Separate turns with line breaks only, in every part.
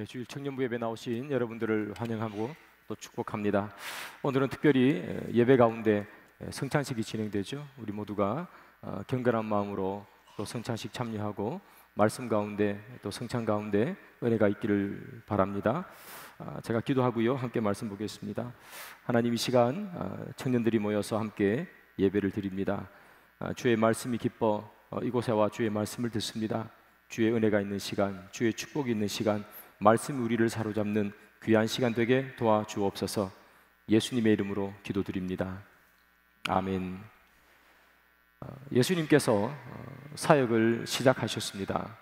주일 청년부 예배 나오신 여러분들을 환영하고 또 축복합니다. 오늘은 특별히 예배 가운데 성찬식이 진행되죠. 우리 모두가 경건한 마음으로 또 성찬식 참여하고 말씀 가운데 또 성찬 가운데 은혜가 있기를 바랍니다. 제가 기도하고요, 함께 말씀 보겠습니다. 하나님, 이 시간 청년들이 모여서 함께 예배를 드립니다. 주의 말씀이 기뻐 이곳에 와 주의 말씀을 듣습니다. 주의 은혜가 있는 시간, 주의 축복이 있는 시간, 말씀이 우리를 사로잡는 귀한 시간 되게 도와주옵소서. 예수님의 이름으로 기도드립니다. 아멘. 예수님께서 사역을 시작하셨습니다.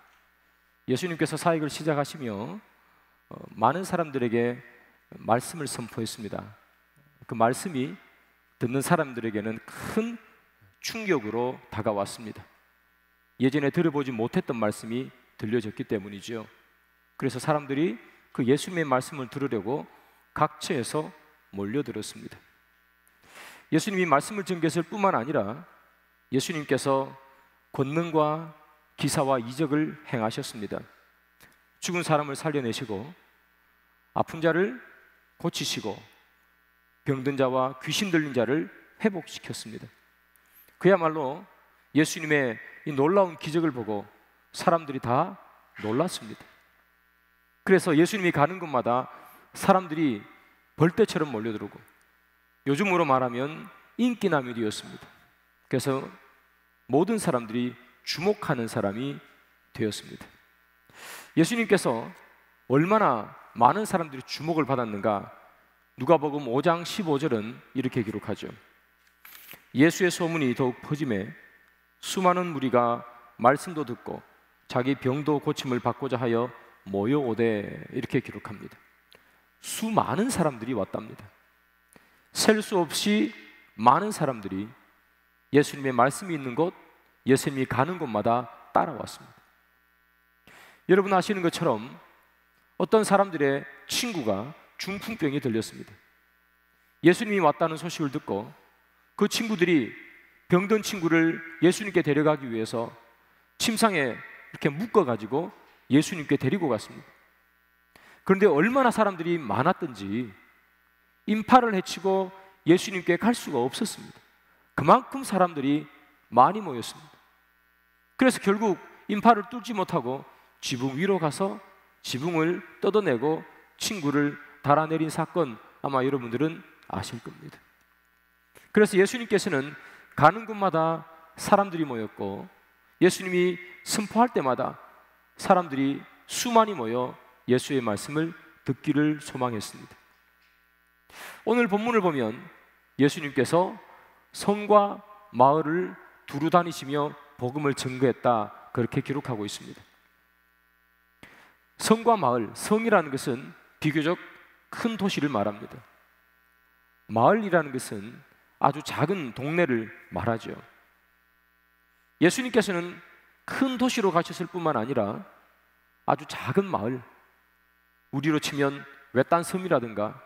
예수님께서 사역을 시작하시며 많은 사람들에게 말씀을 선포했습니다. 그 말씀이 듣는 사람들에게는 큰 충격으로 다가왔습니다. 예전에 들어보지 못했던 말씀이 들려졌기 때문이죠. 그래서 사람들이 그 예수님의 말씀을 들으려고 각처에서 몰려들었습니다. 예수님이 말씀을 전개했을 뿐만 아니라 예수님께서 권능과 기사와 이적을 행하셨습니다. 죽은 사람을 살려내시고 아픈 자를 고치시고 병든 자와 귀신 들린 자를 회복시켰습니다. 그야말로 예수님의 이 놀라운 기적을 보고 사람들이 다 놀랐습니다. 그래서 예수님이 가는 곳마다 사람들이 벌떼처럼 몰려들고 요즘으로 말하면 인기남이 되었습니다. 그래서 모든 사람들이 주목하는 사람이 되었습니다. 예수님께서 얼마나 많은 사람들이 주목을 받았는가, 누가복음 5장 15절은 이렇게 기록하죠. 예수의 소문이 더욱 퍼짐에 수많은 무리가 말씀도 듣고 자기 병도 고침을 받고자 하여 모여오되, 이렇게 기록합니다. 수많은 사람들이 왔답니다. 셀 수 없이 많은 사람들이 예수님의 말씀이 있는 곳, 예수님이 가는 곳마다 따라왔습니다. 여러분 아시는 것처럼 어떤 사람들의 친구가 중풍병이 들렸습니다. 예수님이 왔다는 소식을 듣고 그 친구들이 병든 친구를 예수님께 데려가기 위해서 침상에 이렇게 묶어가지고 예수님께 데리고 갔습니다. 그런데 얼마나 사람들이 많았던지 인파를 헤치고 예수님께 갈 수가 없었습니다. 그만큼 사람들이 많이 모였습니다. 그래서 결국 인파를 뚫지 못하고 지붕 위로 가서 지붕을 뜯어내고 친구를 달아내린 사건, 아마 여러분들은 아실 겁니다. 그래서 예수님께서는 가는 곳마다 사람들이 모였고 예수님이 선포할 때마다 사람들이 수많이 모여 예수의 말씀을 듣기를 소망했습니다. 오늘 본문을 보면 예수님께서 성과 마을을 두루 다니시며 복음을 전거했다, 그렇게 기록하고 있습니다. 성과 마을, 성이라는 것은 비교적 큰 도시를 말합니다. 마을이라는 것은 아주 작은 동네를 말하죠. 예수님께서는 큰 도시로 가셨을 뿐만 아니라 아주 작은 마을, 우리로 치면 외딴 섬이라든가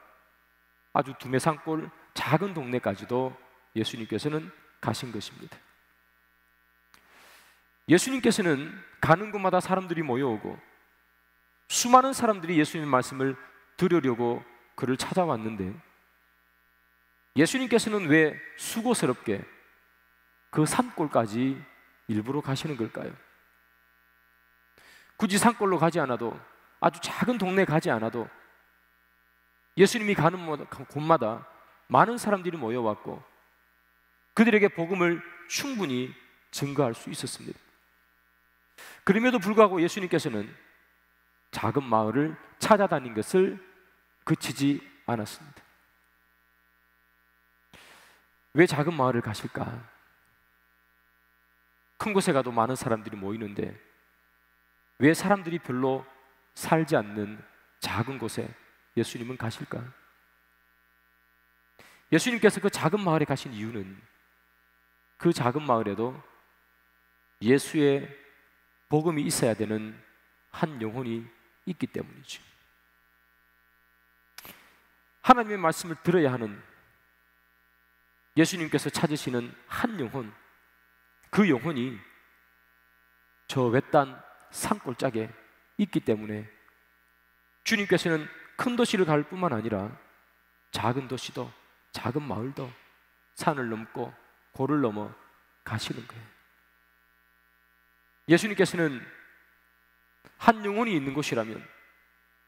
아주 두메산골 작은 동네까지도 예수님께서는 가신 것입니다. 예수님께서는 가는 곳마다 사람들이 모여오고 수많은 사람들이 예수님의 말씀을 들으려고 그를 찾아왔는데 예수님께서는 왜 수고스럽게 그 산골까지 일부러 가시는 걸까요? 굳이 산골로 가지 않아도, 아주 작은 동네 가지 않아도 예수님이 가는 곳마다 많은 사람들이 모여왔고 그들에게 복음을 충분히 증거할 수 있었습니다. 그럼에도 불구하고 예수님께서는 작은 마을을 찾아다닌 것을 그치지 않았습니다. 왜 작은 마을을 가실까? 큰 곳에 가도 많은 사람들이 모이는데 왜 사람들이 별로 살지 않는 작은 곳에 예수님은 가실까? 예수님께서 그 작은 마을에 가신 이유는 그 작은 마을에도 예수의 복음이 있어야 되는 한 영혼이 있기 때문이죠. 하나님의 말씀을 들어야 하는 예수님께서 찾으시는 한 영혼, 그 영혼이 저 외딴 산골짜기에 있기 때문에 주님께서는 큰 도시를 갈 뿐만 아니라 작은 도시도, 작은 마을도 산을 넘고 고를 넘어 가시는 거예요. 예수님께서는 한 영혼이 있는 곳이라면,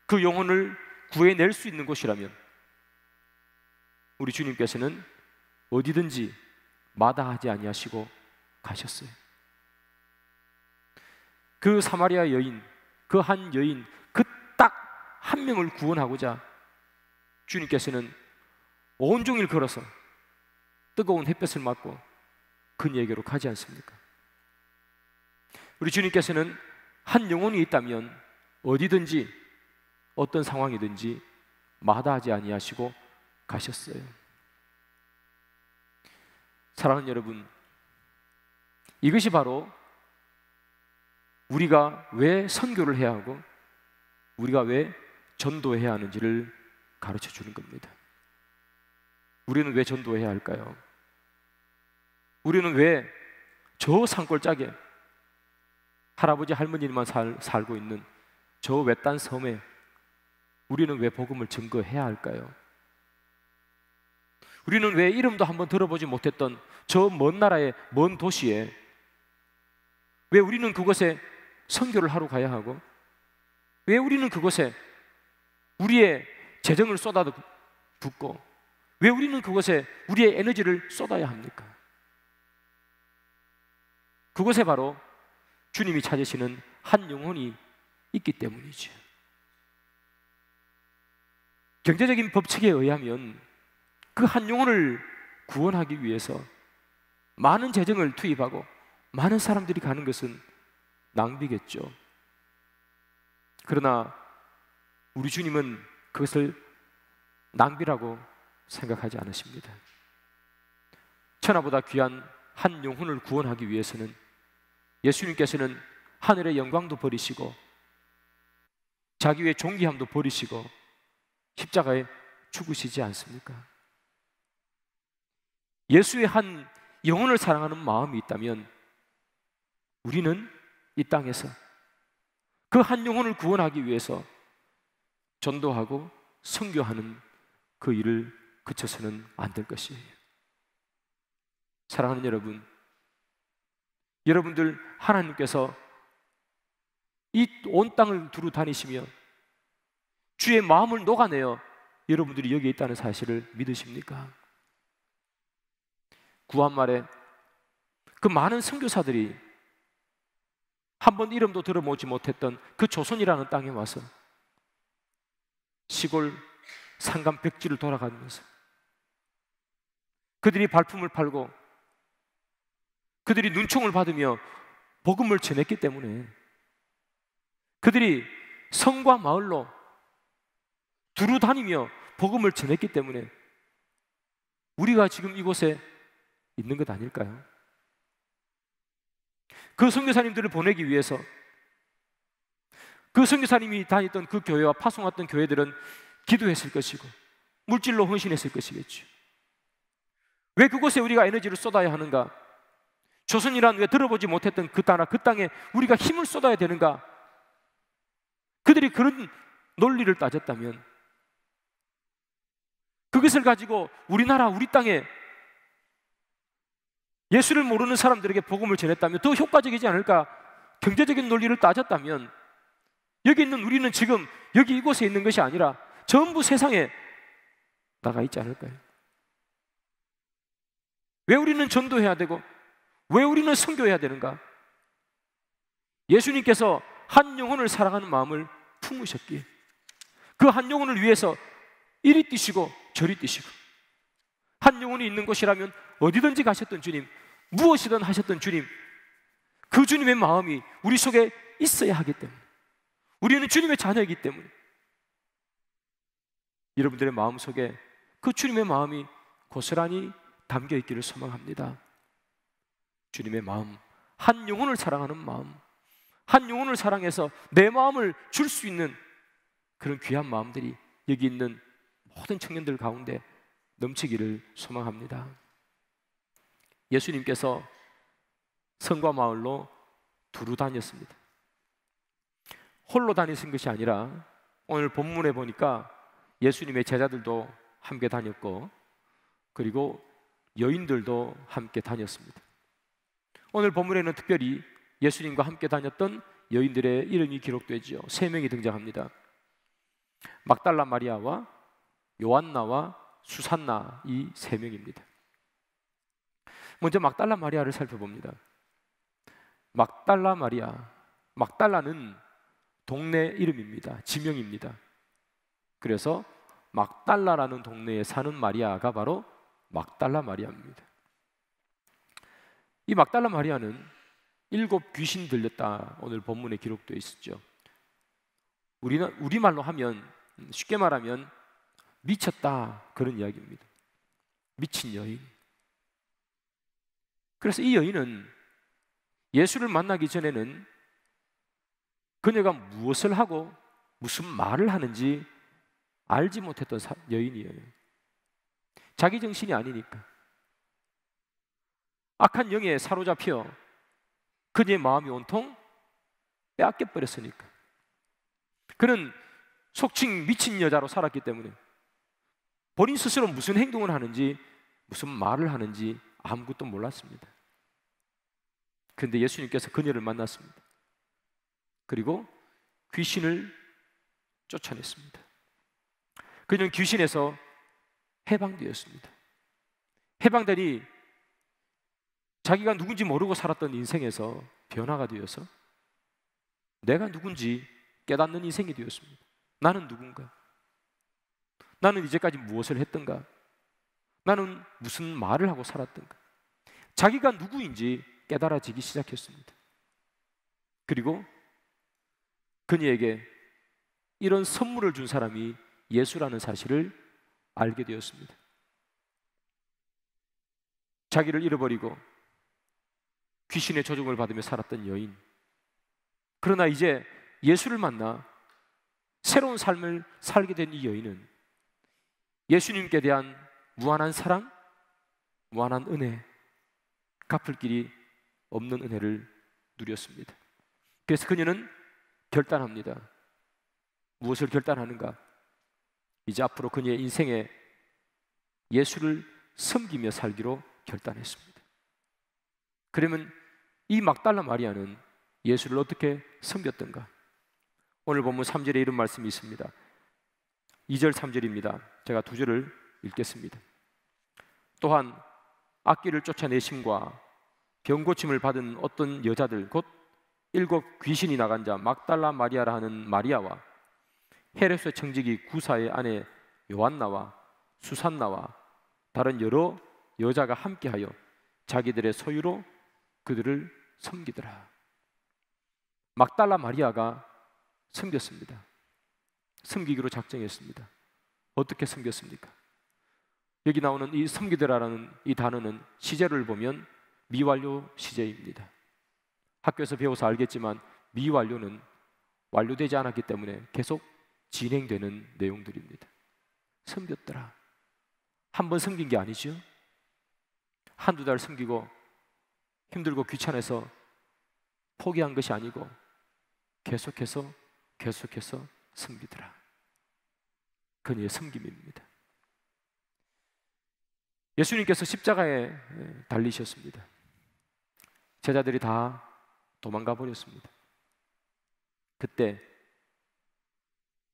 그 영혼을 구해낼 수 있는 곳이라면 우리 주님께서는 어디든지 마다하지 아니하시고 가셨어요. 그 사마리아 여인, 그 한 여인, 그 딱 한 명을 구원하고자 주님께서는 온종일 걸어서 뜨거운 햇볕을 맞고 그녀에게로 가지 않습니까? 우리 주님께서는 한 영혼이 있다면 어디든지 어떤 상황이든지 마다하지 아니하시고 가셨어요. 사랑하는 여러분, 이것이 바로 우리가 왜 선교를 해야 하고 우리가 왜 전도해야 하는지를 가르쳐 주는 겁니다. 우리는 왜 전도해야 할까요? 우리는 왜 저 산골짜기에 할아버지 할머니만 살고 있는 저 외딴 섬에 우리는 왜 복음을 증거해야 할까요? 우리는 왜 이름도 한번 들어보지 못했던 저 먼 나라의 먼 도시에 왜 우리는 그곳에 선교를 하러 가야 하고, 왜 우리는 그곳에 우리의 재정을 쏟아붓고, 왜 우리는 그곳에 우리의 에너지를 쏟아야 합니까? 그곳에 바로 주님이 찾으시는 한 영혼이 있기 때문이죠. 경제적인 법칙에 의하면 그 한 영혼을 구원하기 위해서 많은 재정을 투입하고 많은 사람들이 가는 것은 낭비겠죠. 그러나 우리 주님은 그것을 낭비라고 생각하지 않으십니다. 천하보다 귀한 한 영혼을 구원하기 위해서는 예수님께서는 하늘의 영광도 버리시고 자기의 존귀함도 버리시고 십자가에 죽으시지 않습니까? 예수의 한 영혼을 사랑하는 마음이 있다면 우리는 이 땅에서 그 한 영혼을 구원하기 위해서 전도하고 선교하는 그 일을 그쳐서는 안 될 것이에요. 사랑하는 여러분, 여러분들 하나님께서 이 온 땅을 두루 다니시며 주의 마음을 녹아내어 여러분들이 여기에 있다는 사실을 믿으십니까? 구한말에 그 많은 선교사들이 한 번 이름도 들어보지 못했던 그 조선이라는 땅에 와서 시골 산간 벽지를 돌아가면서 그들이 발품을 팔고 그들이 눈총을 받으며 복음을 전했기 때문에, 그들이 성과 마을로 두루 다니며 복음을 전했기 때문에 우리가 지금 이곳에 있는 것 아닐까요? 그 선교사님들을 보내기 위해서 그 선교사님이 다녔던 그 교회와 파송했던 교회들은 기도했을 것이고 물질로 헌신했을 것이겠죠. 왜 그곳에 우리가 에너지를 쏟아야 하는가? 조선이란 왜 들어보지 못했던 그 나라, 그 땅에 우리가 힘을 쏟아야 되는가? 그들이 그런 논리를 따졌다면, 그것을 가지고 우리나라, 우리 땅에 예수를 모르는 사람들에게 복음을 전했다면 더 효과적이지 않을까? 경제적인 논리를 따졌다면 여기 있는 우리는 지금 여기 이곳에 있는 것이 아니라 전부 세상에 나가 있지 않을까요? 왜 우리는 전도해야 되고 왜 우리는 선교해야 되는가? 예수님께서 한 영혼을 사랑하는 마음을 품으셨기에 그 한 영혼을 위해서 이리 뛰시고 저리 뛰시고, 한 영혼이 있는 곳이라면 어디든지 가셨던 주님, 무엇이든 하셨던 주님, 그 주님의 마음이 우리 속에 있어야 하기 때문에, 우리는 주님의 자녀이기 때문에 여러분들의 마음 속에 그 주님의 마음이 고스란히 담겨 있기를 소망합니다. 주님의 마음, 한 영혼을 사랑하는 마음, 한 영혼을 사랑해서 내 마음을 줄 수 있는 그런 귀한 마음들이 여기 있는 모든 청년들 가운데 넘치기를 소망합니다. 예수님께서 성과 마을로 두루 다녔습니다. 홀로 다니신 것이 아니라 오늘 본문에 보니까 예수님의 제자들도 함께 다녔고 그리고 여인들도 함께 다녔습니다. 오늘 본문에는 특별히 예수님과 함께 다녔던 여인들의 이름이 기록되죠. 3명이 등장합니다. 막달라 마리아와 요한나와 수산나, 이 3명입니다. 먼저 막달라 마리아를 살펴봅니다. 막달라 마리아, 막달라는 동네 이름입니다. 지명입니다. 그래서 막달라라는 동네에 사는 마리아가 바로 막달라 마리아입니다. 이 막달라 마리아는 7 귀신 들렸다, 오늘 본문에 기록되어 있었죠. 우리말로 하면, 쉽게 말하면 미쳤다, 그런 이야기입니다. 미친 여인. 그래서 이 여인은 예수를 만나기 전에는 그녀가 무엇을 하고 무슨 말을 하는지 알지 못했던 여인이에요. 자기 정신이 아니니까. 악한 영에 사로잡혀 그녀의 마음이 온통 빼앗겨 버렸으니까. 그는 속칭 미친 여자로 살았기 때문에 본인 스스로 무슨 행동을 하는지 무슨 말을 하는지 아무것도 몰랐습니다. 그런데 예수님께서 그녀를 만났습니다. 그리고 귀신을 쫓아냈습니다. 그녀는 귀신에서 해방되었습니다. 해방되니 자기가 누군지 모르고 살았던 인생에서 변화가 되어서 내가 누군지 깨닫는 인생이 되었습니다. 나는 누군가? 나는 이제까지 무엇을 했던가? 나는 무슨 말을 하고 살았던가? 자기가 누구인지 깨달아지기 시작했습니다. 그리고 그녀에게 이런 선물을 준 사람이 예수라는 사실을 알게 되었습니다. 자기를 잃어버리고 귀신의 조종을 받으며 살았던 여인, 그러나 이제 예수를 만나 새로운 삶을 살게 된 이 여인은 예수님께 대한 무한한 사랑, 무한한 은혜, 갚을 길이 없는 은혜를 누렸습니다. 그래서 그녀는 결단합니다. 무엇을 결단하는가? 이제 앞으로 그녀의 인생에 예수를 섬기며 살기로 결단했습니다. 그러면 이 막달라 마리아는 예수를 어떻게 섬겼던가? 오늘 본문 3절에 이런 말씀이 있습니다. 2절 3절입니다. 제가 2절을 읽겠습니다. 또한 악귀를 쫓아내심과 병고침을 받은 어떤 여자들, 곧 7 귀신이 나간 자 막달라 마리아라 하는 마리아와 헤롯의 청지기 구사의 아내 요한나와 수산나와 다른 여러 여자가 함께하여 자기들의 소유로 그들을 섬기더라. 막달라 마리아가 섬겼습니다. 섬기기로 작정했습니다. 어떻게 섬겼습니까? 여기 나오는 이 섬기더라라는 이 단어는 시제를 보면 미완료 시제입니다. 학교에서 배워서 알겠지만 미완료는 완료되지 않았기 때문에 계속 진행되는 내용들입니다. 섬겼더라. 한 번 섬긴 게 아니죠. 한두 달 섬기고 힘들고 귀찮아서 포기한 것이 아니고 계속해서 섬기더라. 그녀의 섬김입니다. 예수님께서 십자가에 달리셨습니다. 제자들이 다 도망가 버렸습니다. 그때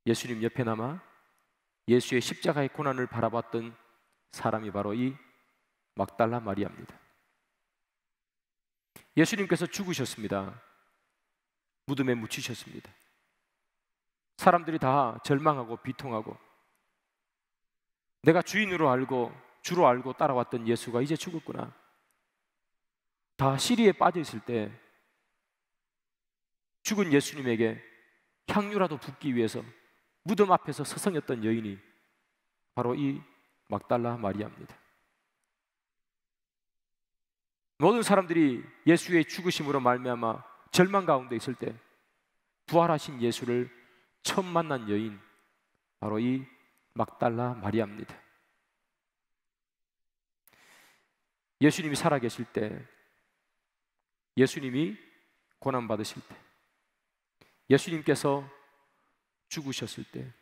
예수님 옆에 남아 예수의 십자가의 고난을 바라봤던 사람이 바로 이 막달라 마리아입니다. 예수님께서 죽으셨습니다. 무덤에 묻히셨습니다. 사람들이 다 절망하고 비통하고 내가 주인으로 알고 주로 알고 따라왔던 예수가 이제 죽었구나. 다 시리에 빠져 있을 때 죽은 예수님에게 향유라도 붓기 위해서 무덤 앞에서 서성였던 여인이 바로 이 막달라 마리아입니다. 모든 사람들이 예수의 죽으심으로 말미암아 절망 가운데 있을 때 부활하신 예수를 처음 만난 여인, 바로 이 막달라 마리아입니다. 예수님이 살아계실 때, 예수님이 고난받으실 때, 예수님께서 죽으셨을 때,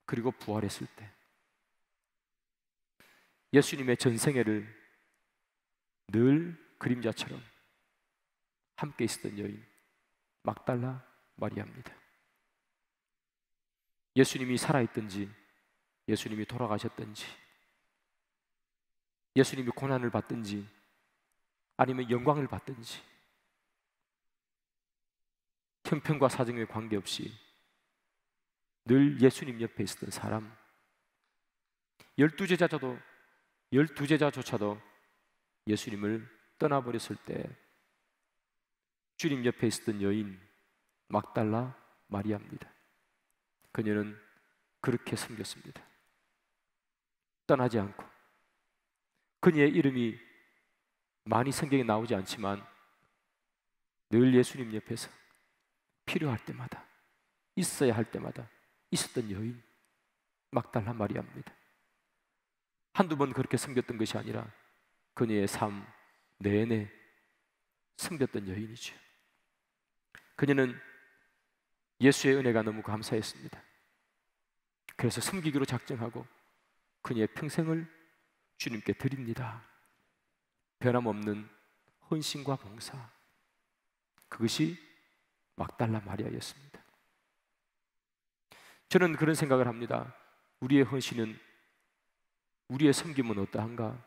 그리고 부활했을 때 예수님의 전생애를 늘 그림자처럼 함께 있었던 여인 막달라 마리아입니다. 예수님이 살아있든지 예수님이 돌아가셨든지 예수님이 고난을 받든지 아니면 영광을 받든지 형편과 사정에 관계없이 늘 예수님 옆에 있었던 사람, 12제자조차도 예수님을 떠나버렸을 때 주님 옆에 있었던 여인 막달라 마리아입니다. 그녀는 그렇게 섬겼습니다. 떠나지 않고. 그녀의 이름이 많이 성경에 나오지 않지만 늘 예수님 옆에서 필요할 때마다, 있어야 할 때마다 있었던 여인 막달라 마리아입니다. 한두 번 그렇게 섬겼던 것이 아니라 그녀의 삶 내내 섬겼던 여인이죠. 그녀는 예수의 은혜가 너무 감사했습니다. 그래서 섬기기로 작정하고 그녀의 평생을 주님께 드립니다. 변함없는 헌신과 봉사, 그것이 막달라 마리아였습니다. 저는 그런 생각을 합니다. 우리의 헌신은, 우리의 섬김은 어떠한가?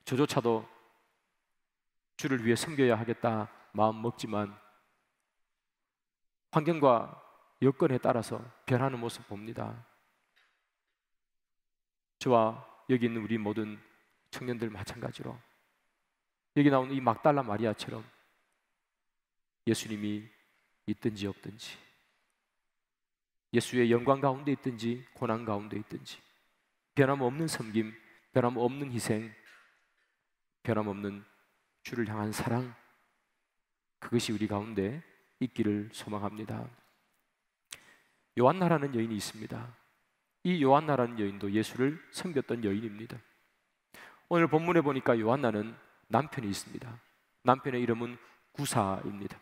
저조차도 주를 위해 섬겨야 하겠다 마음 먹지만 환경과 여건에 따라서 변하는 모습 봅니다. 저와 여기 있는 우리 모든 청년들 마찬가지로 여기 나오는 이 막달라 마리아처럼 예수님이 있든지 없든지, 예수의 영광 가운데 있든지 고난 가운데 있든지 변함없는 섬김, 변함없는 희생, 변함없는 주를 향한 사랑, 그것이 우리 가운데 있기를 소망합니다. 요한나라는 여인이 있습니다. 이 요한나라는 여인도 예수를 섬겼던 여인입니다. 오늘 본문에 보니까 요한나는 남편이 있습니다. 남편의 이름은 구사입니다.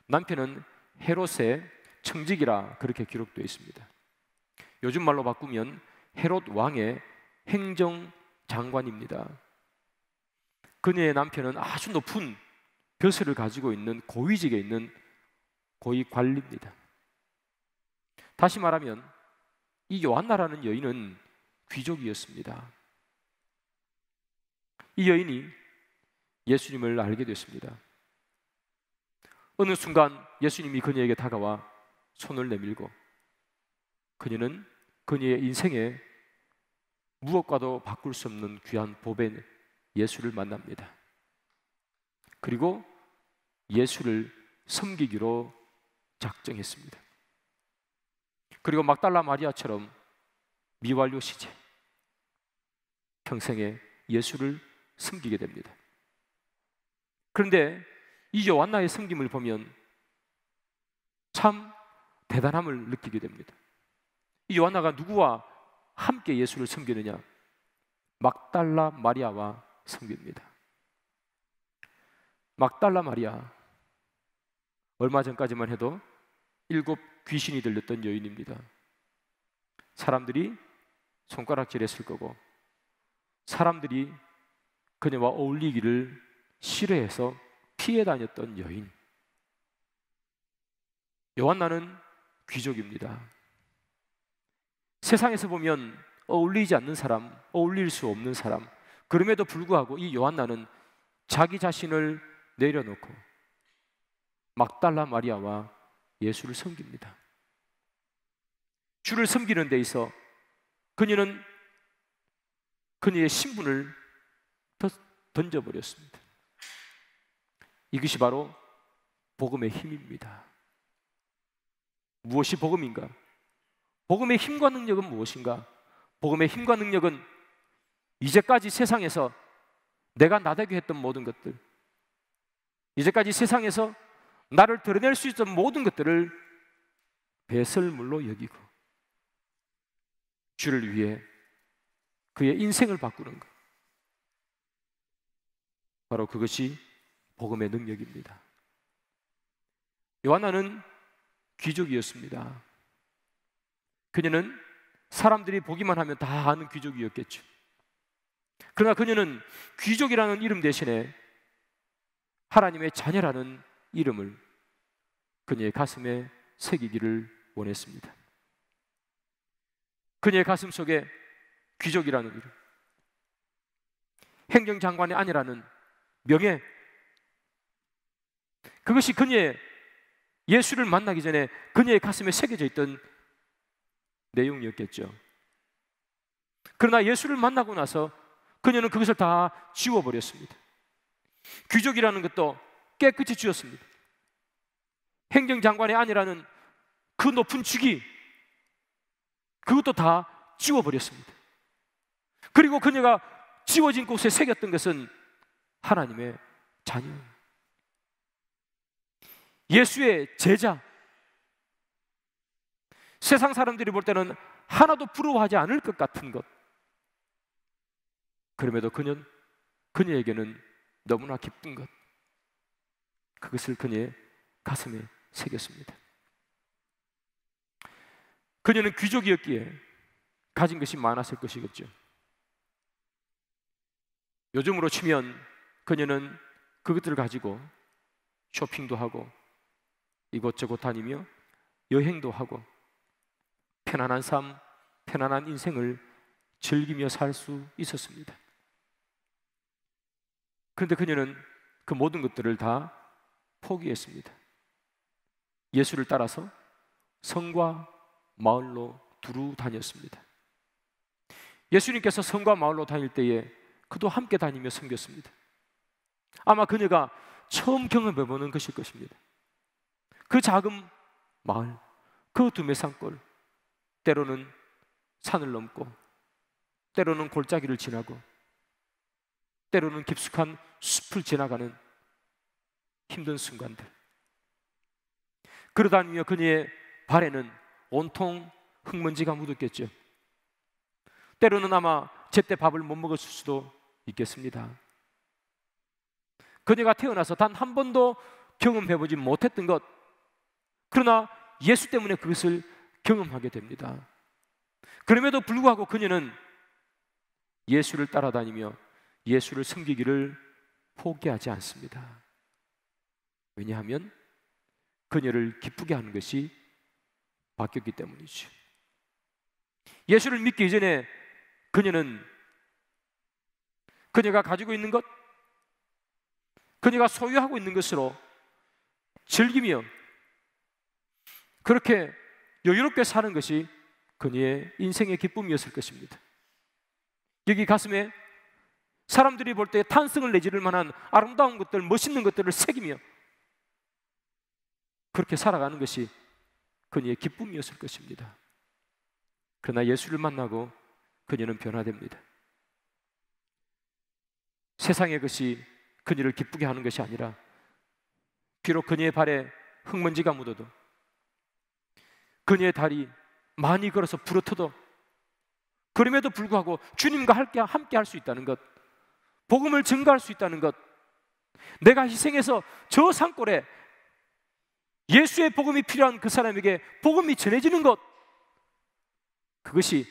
남편은 헤롯의 청직이라 그렇게 기록되어 있습니다. 요즘 말로 바꾸면 헤롯 왕의 행정장관입니다. 그녀의 남편은 아주 높은 벼슬을 가지고 있는 고위직에 있는 고위 관리입니다. 다시 말하면 이 요한나라는 여인은 귀족이었습니다. 이 여인이 예수님을 알게 됐습니다. 어느 순간 예수님이 그녀에게 다가와 손을 내밀고 그녀는 그녀의 인생에 무엇과도 바꿀 수 없는 귀한 보배 예수를 만납니다. 그리고 예수를 섬기기로 작정했습니다. 그리고 막달라 마리아처럼 미완료 시제 평생에 예수를 섬기게 됩니다. 그런데 이 요한나의 섬김을 보면 참 대단함을 느끼게 됩니다. 이 요한나가 누구와 함께 예수를 섬기느냐? 막달라 마리아와 섬깁니다. 막달라 마리아, 얼마 전까지만 해도 7 귀신이 들렸던 여인입니다. 사람들이 손가락질했을 거고 사람들이 그녀와 어울리기를 싫어해서 피해 다녔던 여인. 요한나는 귀족입니다. 세상에서 보면 어울리지 않는 사람, 어울릴 수 없는 사람, 그럼에도 불구하고 이 요한나는 자기 자신을 내려놓고 막달라 마리아와 예수를 섬깁니다. 주를 섬기는 데 있어 그녀는 그녀의 신분을 던져버렸습니다. 이것이 바로 복음의 힘입니다. 무엇이 복음인가? 복음의 힘과 능력은 무엇인가? 복음의 힘과 능력은 이제까지 세상에서 내가 나되게 했던 모든 것들, 이제까지 세상에서 나를 드러낼 수 있던 모든 것들을 배설물로 여기고 주를 위해 그의 인생을 바꾸는 것, 바로 그것이 복음의 능력입니다. 요한나는 귀족이었습니다. 그녀는 사람들이 보기만 하면 다 아는 귀족이었겠죠. 그러나 그녀는 귀족이라는 이름 대신에 하나님의 자녀라는 이름을 그녀의 가슴에 새기기를 원했습니다. 그녀의 가슴 속에 귀족이라는 이름, 행정장관의 아내라는 명예, 그것이 그녀의 예수를 만나기 전에 그녀의 가슴에 새겨져 있던 내용이었겠죠. 그러나 예수를 만나고 나서 그녀는 그것을 다 지워버렸습니다. 귀족이라는 것도 깨끗이 지웠습니다. 행정장관의 아내라는 그 높은 직위, 그것도 다 지워버렸습니다. 그리고 그녀가 지워진 곳에 새겼던 것은 하나님의 자녀, 예수의 제자. 세상 사람들이 볼 때는 하나도 부러워하지 않을 것 같은 것, 그럼에도 그녀에게는 너무나 기쁜 것, 그것을 그녀의 가슴에 새겼습니다. 그녀는 귀족이었기에 가진 것이 많았을 것이겠죠. 요즘으로 치면 그녀는 그것들을 가지고 쇼핑도 하고 이곳저곳 다니며 여행도 하고 편안한 삶, 편안한 인생을 즐기며 살 수 있었습니다. 그런데 그녀는 그 모든 것들을 다 포기했습니다. 예수를 따라서 성과 마을로 두루 다녔습니다. 예수님께서 성과 마을로 다닐 때에 그도 함께 다니며 섬겼습니다. 아마 그녀가 처음 경험해보는 것일 것입니다. 그 작은 마을, 그 두메산골, 때로는 산을 넘고 때로는 골짜기를 지나고 때로는 깊숙한 숲을 지나가는 힘든 순간들, 그러다니며 그녀의 발에는 온통 흙먼지가 묻었겠죠. 때로는 아마 제때 밥을 못 먹었을 수도 있겠습니다. 그녀가 태어나서 단 한 번도 경험해보지 못했던 것, 그러나 예수 때문에 그것을 경험하게 됩니다. 그럼에도 불구하고 그녀는 예수를 따라다니며 예수를 섬기기를 포기하지 않습니다. 왜냐하면 그녀를 기쁘게 하는 것이 바뀌었기 때문이죠. 예수를 믿기 이전에 그녀는 그녀가 가지고 있는 것, 그녀가 소유하고 있는 것으로 즐기며 그렇게 여유롭게 사는 것이 그녀의 인생의 기쁨이었을 것입니다. 여기 가슴에 사람들이 볼 때 탄성을 내지를 만한 아름다운 것들, 멋있는 것들을 새기며 그렇게 살아가는 것이 그녀의 기쁨이었을 것입니다. 그러나 예수를 만나고 그녀는 변화됩니다. 세상의 것이 그녀를 기쁘게 하는 것이 아니라 비록 그녀의 발에 흙먼지가 묻어도, 그녀의 다리 많이 걸어서 부러터도, 그럼에도 불구하고 주님과 함께 할 수 있다는 것, 복음을 증거할 수 있다는 것, 내가 희생해서 저 산골에 예수의 복음이 필요한 그 사람에게 복음이 전해지는 것, 그것이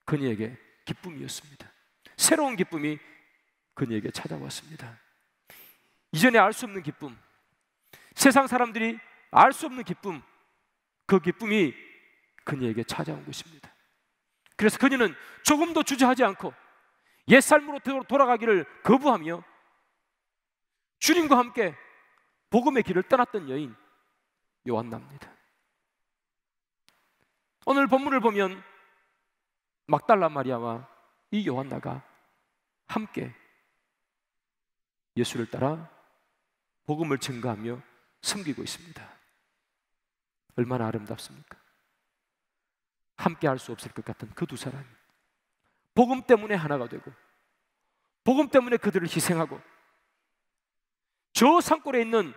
그녀에게 기쁨이었습니다. 새로운 기쁨이 그녀에게 찾아왔습니다. 이전에 알 수 없는 기쁨, 세상 사람들이 알 수 없는 기쁨, 그 기쁨이 그녀에게 찾아온 것입니다. 그래서 그녀는 조금도 주저하지 않고 옛삶으로 돌아가기를 거부하며 주님과 함께 복음의 길을 떠났던 여인 요한나입니다. 오늘 본문을 보면 막달라 마리아와 이 요한나가 함께 예수를 따라 복음을 증거하며 섬기고 있습니다. 얼마나 아름답습니까? 함께 할 수 없을 것 같은 그 두 사람이 복음 때문에 하나가 되고, 복음 때문에 그들을 희생하고, 저 산골에 있는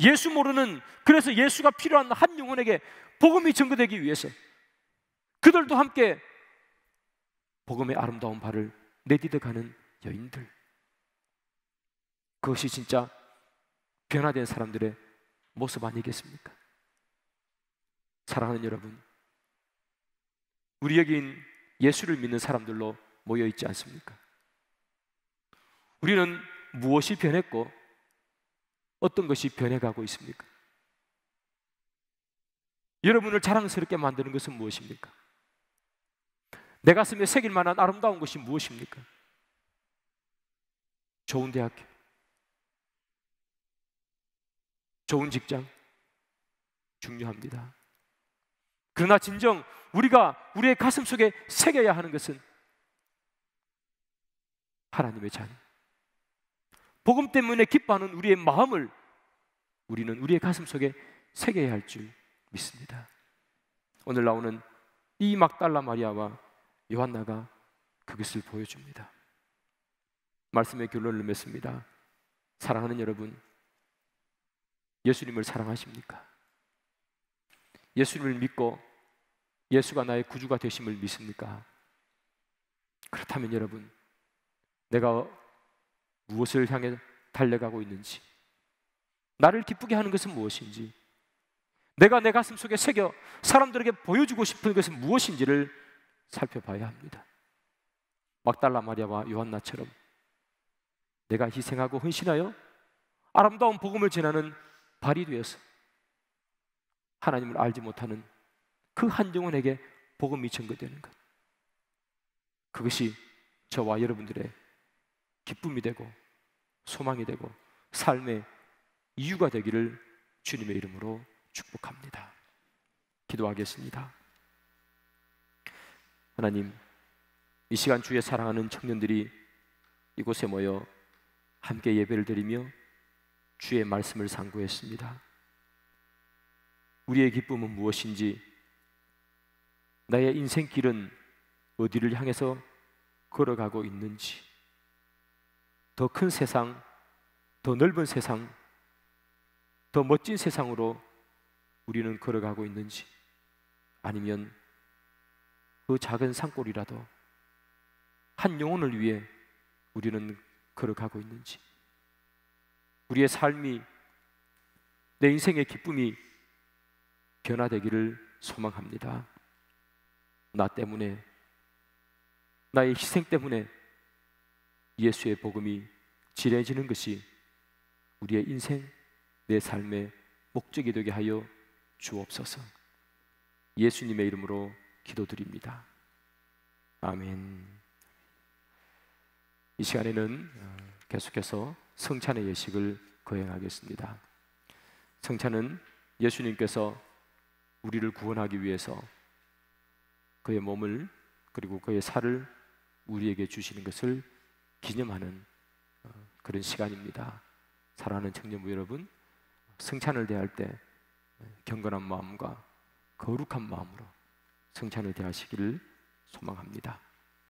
예수 모르는, 그래서 예수가 필요한 한 영혼에게 복음이 전거되기 위해서 그들도 함께 복음의 아름다운 발을 내디뎌가는 여인들, 그것이 진짜 변화된 사람들의 모습 아니겠습니까? 사랑하는 여러분, 우리 여긴 예수를 믿는 사람들로 모여 있지 않습니까? 우리는 무엇이 변했고 어떤 것이 변해가고 있습니까? 여러분을 자랑스럽게 만드는 것은 무엇입니까? 내 가슴에 새길 만한 아름다운 것이 무엇입니까? 좋은 대학교, 좋은 직장 중요합니다. 그러나 진정 우리가 우리의 가슴 속에 새겨야 하는 것은 하나님의 자녀, 복음 때문에 기뻐하는 우리의 마음을 우리는 우리의 가슴 속에 새겨야 할 줄 믿습니다. 오늘 나오는 이 막달라 마리아와 요한나가 그것을 보여줍니다. 말씀의 결론을 맺습니다. 사랑하는 여러분, 예수님을 사랑하십니까? 예수님을 믿고 예수가 나의 구주가 되심을 믿습니까? 그렇다면 여러분, 내가 무엇을 향해 달려가고 있는지, 나를 기쁘게 하는 것은 무엇인지, 내가 내 가슴 속에 새겨 사람들에게 보여주고 싶은 것은 무엇인지를 살펴봐야 합니다. 막달라 마리아와 요한나처럼 내가 희생하고 헌신하여 아름다운 복음을 전하는 발이 되어서 하나님을 알지 못하는 그 한 영혼에게 복음이 전거되는 것, 그것이 저와 여러분들의 기쁨이 되고 소망이 되고 삶의 이유가 되기를 주님의 이름으로 축복합니다. 기도하겠습니다. 하나님, 이 시간 주의 사랑하는 청년들이 이곳에 모여 함께 예배를 드리며 주의 말씀을 상고했습니다. 우리의 기쁨은 무엇인지, 나의 인생길은 어디를 향해서 걸어가고 있는지, 더 큰 세상, 더 넓은 세상, 더 멋진 세상으로 우리는 걸어가고 있는지, 아니면 그 작은 산골이라도 한 영혼을 위해 우리는 걸어가고 있는지, 우리의 삶이, 내 인생의 기쁨이 변화되기를 소망합니다. 나 때문에, 나의 희생 때문에 예수의 복음이 진해지는 것이 우리의 인생, 내 삶의 목적이 되게 하여 주옵소서. 예수님의 이름으로 기도드립니다. 아멘. 이 시간에는 계속해서 성찬의 예식을 거행하겠습니다. 성찬은 예수님께서 우리를 구원하기 위해서 그의 몸을 그리고 그의 살을 우리에게 주시는 것을 기념하는 그런 시간입니다. 사랑하는 청년부 여러분, 성찬을 대할 때 경건한 마음과 거룩한 마음으로 성찬을 대하시기를 소망합니다.